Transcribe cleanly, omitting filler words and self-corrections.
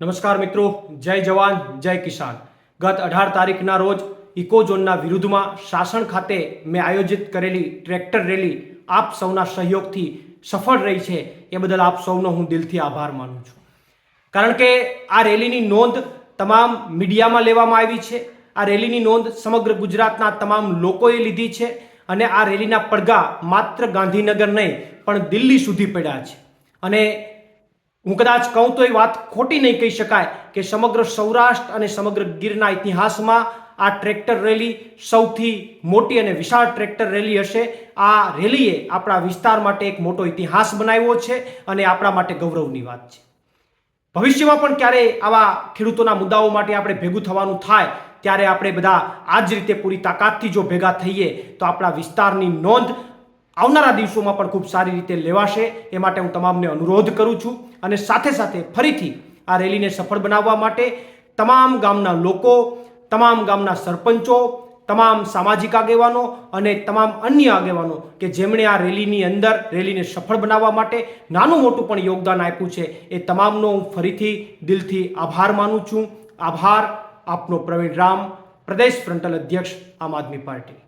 નમસ્કાર મિત્રો, જય જવાન જય કિસાન। ગત 18 તારીખના રોજ ઇકોઝોનના વિરુદ્ધમાં શાસન ખાતે મેં આયોજિત કરેલી ટ્રેક્ટર રેલી આપ સૌના સહયોગથી સફળ રહી છે એ બદલ આપ સૌનો હું દિલથી આભાર માનું છું। કારણ કે આ રેલીની નોંધ તમામ મીડિયામાં લેવામાં આવી છે, આ રેલીની નોંધ સમગ્ર ગુજરાતના તમામ લોકોએ લીધી છે અને આ રેલીના પડઘા માત્ર ગાંધીનગર નહીં પણ દિલ્હી સુધી પડ્યા છે। અને હું કદાચ કહું તો એ વાત ખોટી નહીં કહી શકાય કે સમગ્ર સૌરાષ્ટ્ર અને સમગ્ર ગીરના ઇતિહાસમાં આ ટ્રેક્ટર રેલી સૌથી મોટી અને વિશાળ ટ્રેક્ટર રેલી હશે। આ રેલીએ આપણા વિસ્તાર માટે એક મોટો ઇતિહાસ બનાવ્યો છે અને આપણા માટે ગૌરવની વાત છે। ભવિષ્યમાં પણ ક્યારેય આવા ખેડૂતોના મુદ્દાઓ માટે આપણે ભેગું થવાનું થાય ત્યારે આપણે બધા આ જ રીતે પૂરી તાકાતથી જો ભેગા થઈએ તો આપણા વિસ્તારની નોંધ આવનારા દિવસોમાં પણ ખૂબ સારી રીતે લેવાશે। એ માટે હું તમામને અનુરોધ કરું છું અને સાથે સાથે ફરીથી આ રેલીને સફળ બનાવવા માટે તમામ ગામના લોકો, તમામ ગામના સરપંચો, તમામ સામાજિક આગેવાનો અને તમામ અન્ય આગેવાનો કે જેમણે આ રેલીની અંદર રેલીને સફળ બનાવવા માટે નાનું મોટું પણ યોગદાન આપ્યું છે એ તમામનો હું ફરીથી દિલથી આભાર માનું છું। આભાર। આપનો પ્રવીણ રામ, પ્રદેશ ફ્રન્ટલ અધ્યક્ષ, આમ આદમી પાર્ટી।